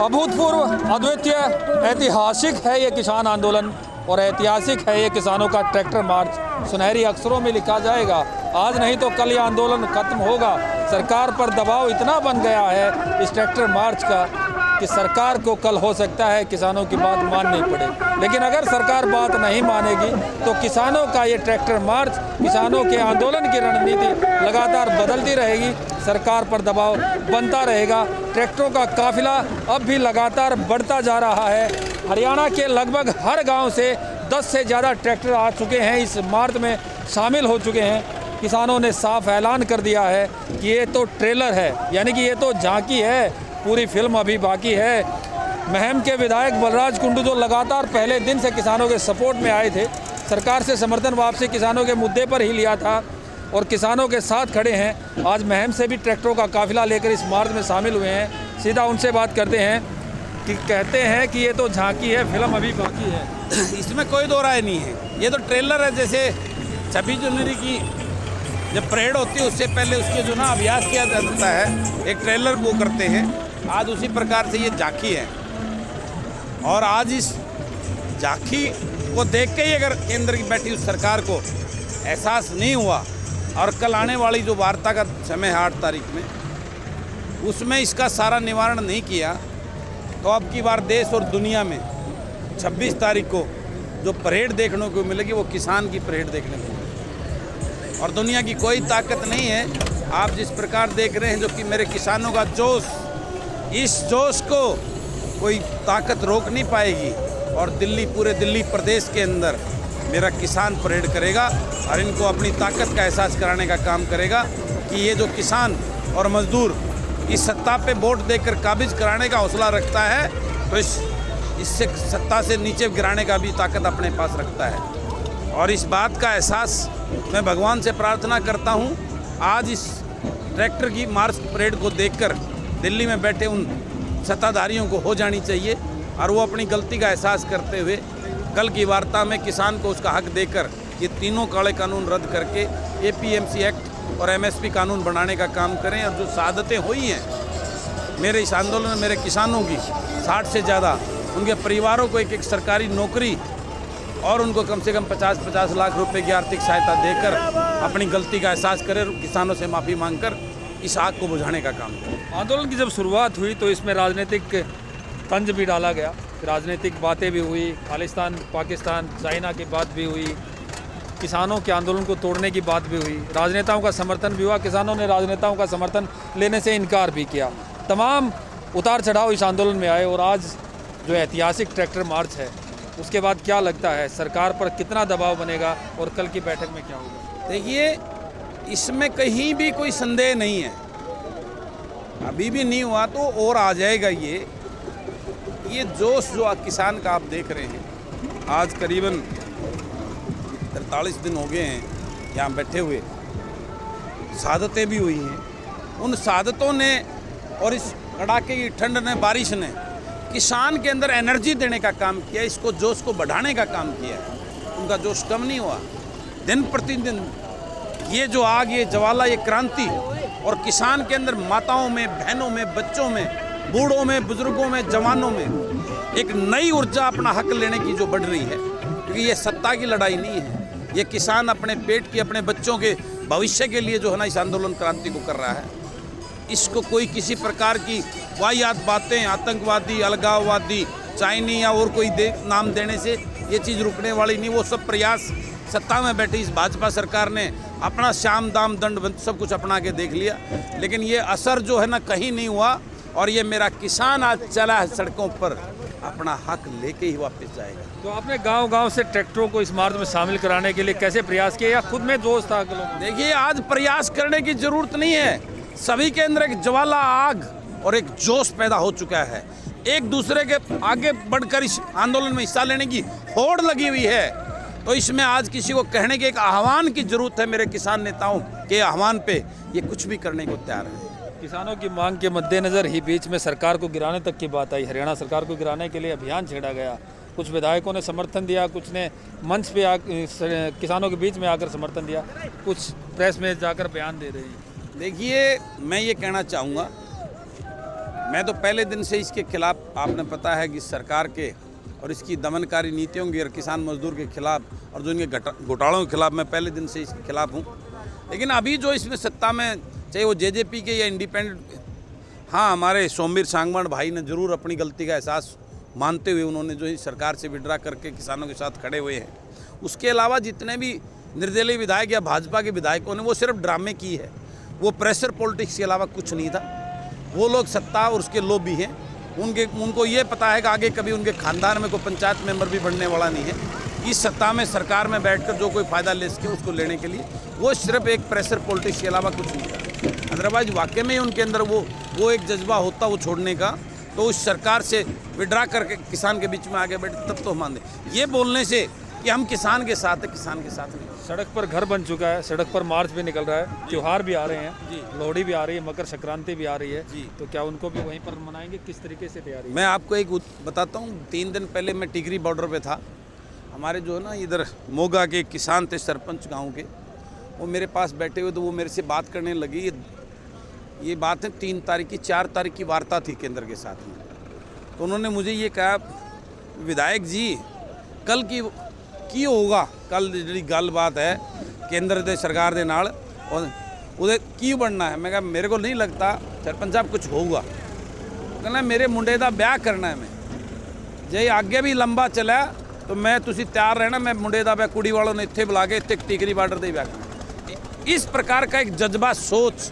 अभूतपूर्व, अद्वितीय, ऐतिहासिक है ये किसान आंदोलन और ऐतिहासिक है ये किसानों का ट्रैक्टर मार्च। सुनहरी अक्षरों में लिखा जाएगा, आज नहीं तो कल ये आंदोलन खत्म होगा। सरकार पर दबाव इतना बन गया है इस ट्रैक्टर मार्च का कि सरकार को कल हो सकता है किसानों की बात माननी पड़े। लेकिन अगर सरकार बात नहीं मानेगी तो किसानों का ये ट्रैक्टर मार्च, किसानों के आंदोलन की रणनीति लगातार बदलती रहेगी, सरकार पर दबाव बनता रहेगा। ट्रैक्टरों का काफिला अब भी लगातार बढ़ता जा रहा है। हरियाणा के लगभग हर गांव से 10 से ज़्यादा ट्रैक्टर आ चुके हैं, इस मार्च में शामिल हो चुके हैं। किसानों ने साफ ऐलान कर दिया है कि ये तो ट्रेलर है, यानी कि ये तो झांकी है, पूरी फिल्म अभी बाकी है। महम के विधायक बलराज कुंडू जो लगातार पहले दिन से किसानों के सपोर्ट में आए थे, सरकार से समर्थन वापसी किसानों के मुद्दे पर ही लिया था और किसानों के साथ खड़े हैं। आज महम से भी ट्रैक्टरों का काफिला लेकर इस मार्च में शामिल हुए हैं। सीधा उनसे बात करते हैं कि कहते हैं कि ये तो झांकी है, फिल्म अभी बाकी है। इसमें कोई दो राय नहीं है, ये तो ट्रेलर है। जैसे 26 जनवरी की जब परेड होती है उससे पहले उसके जो ना अभ्यास किया जाता है, एक ट्रेलर वो करते हैं, आज उसी प्रकार से ये झांकी है। और आज इस झांकी को देख के ही अगर केंद्र की बैठी उस सरकार को एहसास नहीं हुआ और कल आने वाली जो वार्ता का समय है 8 तारीख में, उसमें इसका सारा निवारण नहीं किया तो अब की बार देश और दुनिया में 26 तारीख को जो परेड देखने को मिलेगी वो किसान की परेड देखने को मिलेगी। और दुनिया की कोई ताकत नहीं है, आप जिस प्रकार देख रहे हैं जो कि मेरे किसानों का जोश, इस जोश को कोई ताकत रोक नहीं पाएगी। और पूरे दिल्ली प्रदेश के अंदर मेरा किसान परेड करेगा और इनको अपनी ताकत का एहसास कराने का काम करेगा कि ये जो किसान और मजदूर इस सत्ता पे वोट देकर काबिज कराने का हौसला रखता है तो इससे सत्ता से नीचे गिराने का भी ताकत अपने पास रखता है। और इस बात का एहसास मैं भगवान से प्रार्थना करता हूँ, आज इस ट्रैक्टर की मार्च परेड को देखकर दिल्ली में बैठे उन सत्ताधारियों को हो जानी चाहिए और वो अपनी गलती का एहसास करते हुए कल की वार्ता में किसान को उसका हक देकर ये तीनों काले कानून रद्द करके APMC एक्ट और MSP कानून बनाने का काम करें। और जो शहादतें हुई हैं मेरे इस आंदोलन में, मेरे किसानों की 60 से ज़्यादा, उनके परिवारों को एक सरकारी नौकरी और उनको कम से कम 50-50 लाख रुपए की आर्थिक सहायता देकर अपनी गलती का एहसास करें, किसानों से माफ़ी मांगकर इस आग को बुझाने का काम करें। आंदोलन की जब शुरुआत हुई तो इसमें राजनीतिक तंज भी डाला गया, राजनीतिक बातें भी हुई, खालिस्तान, पाकिस्तान, चाइना की बात भी हुई, किसानों के आंदोलन को तोड़ने की बात भी हुई, राजनेताओं का समर्थन भी हुआ, किसानों ने राजनेताओं का समर्थन लेने से इनकार भी किया। तमाम उतार चढ़ाव इस आंदोलन में आए और आज जो ऐतिहासिक ट्रैक्टर मार्च है उसके बाद क्या लगता है सरकार पर कितना दबाव बनेगा और कल की बैठक में क्या होगा? देखिए, इसमें कहीं भी कोई संदेह नहीं है, अभी भी नहीं हुआ तो और आ जाएगा। ये जोश जो किसान का आप देख रहे हैं, आज करीबन 43 दिन हो गए हैं यहाँ बैठे हुए, शहादतें भी हुई हैं। उन शहादतों ने और इस कड़ाके की ठंड ने, बारिश ने किसान के अंदर एनर्जी देने का काम किया, इसको जोश को बढ़ाने का काम किया। उनका जोश कम नहीं हुआ, दिन प्रतिदिन ये जो आग, ये ज्वाला, ये क्रांति और किसान के अंदर माताओं में, बहनों में, बच्चों में, बूढ़ों में, बुजुर्गों में, जवानों में एक नई ऊर्जा अपना हक लेने की जो बढ़ रही है। क्योंकि ये सत्ता की लड़ाई नहीं है, ये किसान अपने पेट की, अपने बच्चों के भविष्य के लिए जो है ना इस आंदोलन क्रांति को कर रहा है। इसको कोई किसी प्रकार की वाहियात बातें, आतंकवादी, अलगाववादी, चाइनी या और कोई नाम देने से ये चीज़ रुकने वाली नहीं। वो सब प्रयास सत्ता में बैठी इस भाजपा सरकार ने अपना शाम दाम दंड सब कुछ अपना के देख लिया, लेकिन ये असर जो है ना कहीं नहीं हुआ। और ये मेरा किसान आज चला है सड़कों पर, अपना हक लेके ही वापस जाएगा। तो आपने गांव-गांव से ट्रैक्टरों को इस मार्च में शामिल कराने के लिए कैसे प्रयास किए या खुद में जोश था? देखिए, आज प्रयास करने की जरूरत नहीं है, सभी के अंदर एक ज्वाला, आग और एक जोश पैदा हो चुका है। एक दूसरे के आगे बढ़कर इस आंदोलन में हिस्सा लेने की होड़ लगी हुई है। तो इसमें आज किसी को कहने के एक आह्वान की जरूरत है। मेरे किसान नेताओं के आह्वान पे ये कुछ भी करने को तैयार है। किसानों की मांग के मद्देनजर ही बीच में सरकार को गिराने तक की बात आई। हरियाणा सरकार को गिराने के लिए अभियान छेड़ा गया, कुछ विधायकों ने समर्थन दिया, कुछ ने मंच पे किसानों के बीच में आकर समर्थन दिया, कुछ प्रेस में जाकर बयान दे रहे हैं। देखिए, मैं ये कहना चाहूँगा मैं तो पहले दिन से इसके खिलाफ, आपने पता है कि सरकार के और इसकी दमनकारी नीतियों के और किसान मजदूर के खिलाफ और जो इनके घोटालों के खिलाफ मैं पहले दिन से इसके खिलाफ हूँ। लेकिन अभी जो इसमें सत्ता में, चाहे वो जेजेपी के या इंडिपेंडेंट, हाँ हमारे सोमवीर सांगवान भाई ने जरूर अपनी गलती का एहसास मानते हुए उन्होंने जो सरकार से विड्रा करके किसानों के साथ खड़े हुए हैं। उसके अलावा जितने भी निर्दलीय विधायक या भाजपा के विधायकों ने वो सिर्फ ड्रामे की है, वो प्रेशर पॉलिटिक्स के अलावा कुछ नहीं था। वो लोग सत्ता और उसके लोभी हैं, उनको ये पता है कि आगे कभी उनके खानदान में कोई पंचायत मेंबर भी बनने वाला नहीं है। इस सत्ता में सरकार में बैठकर जो कोई फ़ायदा ले सके उसको लेने के लिए वो सिर्फ एक प्रेशर पॉलिटिक्स के अलावा कुछ नहीं था। अदरवाइज वाकई में उनके अंदर वो एक जज्बा होता वो छोड़ने का, तो उस सरकार से विड्रा करके किसान के बीच में आगे बैठे तब तो हम मान दें। ये बोलने से कि हम किसान के साथ है, किसान के साथ नहीं। सड़क पर घर बन चुका है, सड़क पर मार्च भी निकल रहा है, त्यौहार भी आ रहे हैं जी, लोहड़ी भी आ रही है, मकर संक्रांति भी आ रही है जी, तो क्या उनको भी वहीं पर मनाएंगे? किस तरीके से तैयारी? मैं आपको एक बताता हूँ। 3 दिन पहले मैं टिकरी बॉर्डर पे था। हमारे जो है ना इधर मोगा के किसान थे, सरपंच गाँव के, वो मेरे पास बैठे हुए, तो वो मेरे से बात करने लगी। ये बात है 3 तारीख की, 4 तारीख की वार्ता थी केंद्र के साथ में। तो उन्होंने मुझे ये कहा, विधायक जी कल की होगा, कल जी गलबात है केंद्र दे सरकार दे नाल और उधर की बनना है। मैं कहा मेरे को नहीं लगता सरपंच साहब कुछ होगा। कहना मेरे मुंडे का ब्याह करना है, मैं जे आगे भी लंबा चला तो मैं तुसी तैयार रहना, मैं मुंडे का ब्याह कुड़ी वालों ने इत्थे बुला के इत्थे टिकरी बॉर्डर दे ब्याह करना। इस प्रकार का एक जज्बा सोच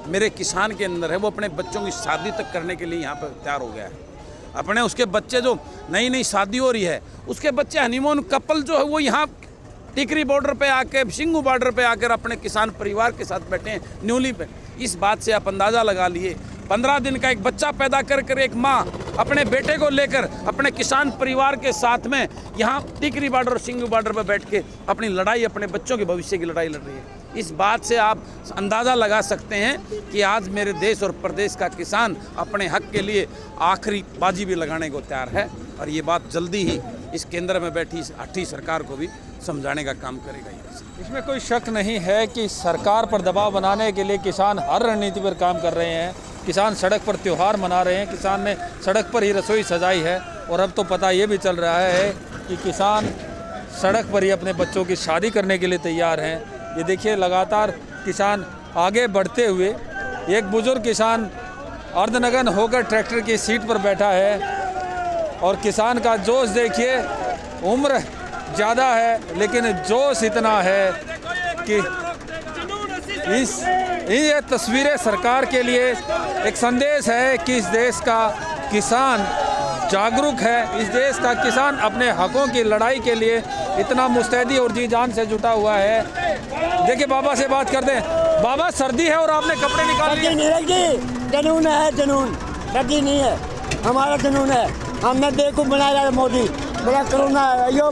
मेरे किसान के अंदर है। वो अपने बच्चों की शादी तक करने के लिए यहाँ पर तैयार हो गया है। अपने उसके बच्चे जो नई शादी हो रही है, उसके बच्चे हनीमून कपल जो है वो यहाँ टिकरी बॉर्डर पे आके, सिंगू बॉर्डर पे आकर अपने किसान परिवार के साथ बैठे हैं न्यूली पे। इस बात से आप अंदाज़ा लगा लिए 15 दिन का एक बच्चा पैदा कर एक माँ अपने बेटे को लेकर अपने किसान परिवार के साथ में यहाँ टिकरी बॉर्डर और सिंगू बॉर्डर पर बैठ के अपनी लड़ाई, अपने बच्चों के भविष्य की लड़ाई लड़ रही है। इस बात से आप अंदाज़ा लगा सकते हैं कि आज मेरे देश और प्रदेश का किसान अपने हक के लिए आखिरी बाजी भी लगाने को तैयार है। और ये बात जल्दी ही इस केंद्र में बैठी इस हठी सरकार को भी समझाने का काम करेगा। इसमें कोई शक नहीं है कि सरकार पर दबाव बनाने के लिए किसान हर रणनीति पर काम कर रहे हैं। किसान सड़क पर त्यौहार मना रहे हैं, किसान ने सड़क पर ही रसोई सजाई है। और अब तो पता ये भी चल रहा है कि किसान सड़क पर ही अपने बच्चों की शादी करने के लिए तैयार हैं। ये देखिए लगातार किसान आगे बढ़ते हुए, एक बुजुर्ग किसान अर्धनग्न होकर ट्रैक्टर की सीट पर बैठा है और किसान का जोश देखिए। उम्र ज़्यादा है लेकिन जोश इतना है कि ये तस्वीरें सरकार के लिए एक संदेश है कि इस देश का किसान जागरूक है, इस देश का किसान अपने हकों की लड़ाई के लिए इतना मुस्तैदी और जी जान से जुटा हुआ है। देखिए बाबा से बात करते हैं। बाबा सर्दी है और आपने कपड़े निकाल लिए? नहीं, जुनून है, जुनून, सर्दी नहीं है, हमारा जुनून है। हमने बेवकूफ़ बनाया है मोदी, बड़ा कोरोना है, यो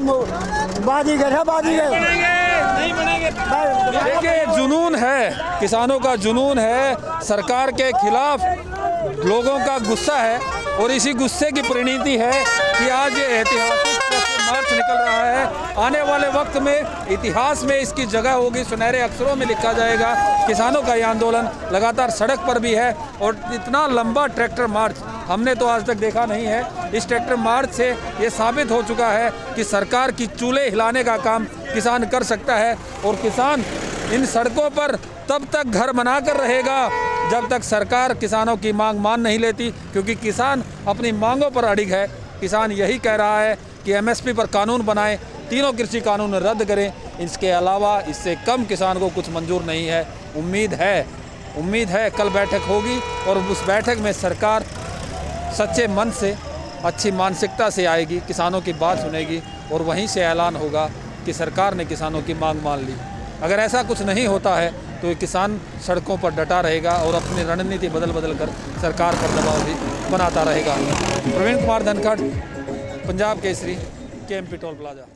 बाजीगर है, बाजीगर नहीं बनेंगे। देखिए जुनून है, किसानों का जुनून है, सरकार के खिलाफ लोगों का गुस्सा है और इसी गुस्से की परिणति है कि आज ये ऐतिहासिक मार्च निकल रहा है। आने वाले वक्त में इतिहास में इसकी जगह होगी, सुनहरे अक्षरों में लिखा जाएगा। किसानों का ये आंदोलन लगातार सड़क पर भी है और इतना लंबा ट्रैक्टर मार्च हमने तो आज तक देखा नहीं है। इस ट्रैक्टर मार्च से ये साबित हो चुका है कि सरकार की चूल्हे हिलाने का काम किसान कर सकता है और किसान इन सड़कों पर तब तक घर बनाकर रहेगा जब तक सरकार किसानों की मांग मान नहीं लेती, क्योंकि किसान अपनी मांगों पर अड़िग है। किसान यही कह रहा है कि एमएसपी पर कानून बनाएं, तीनों कृषि कानून रद्द करें। इसके अलावा इससे कम किसान को कुछ मंजूर नहीं है। उम्मीद है कल बैठक होगी और उस बैठक में सरकार सच्चे मन से, अच्छी मानसिकता से आएगी, किसानों की बात सुनेगी और वहीं से ऐलान होगा कि सरकार ने किसानों की मांग मान ली। अगर ऐसा कुछ नहीं होता है तो किसान सड़कों पर डटा रहेगा और अपनी रणनीति बदल कर सरकार पर दबाव भी बनाता रहेगा। Praveen Kumar Dhankhar, Punjab Kesari, KMP toll plaza.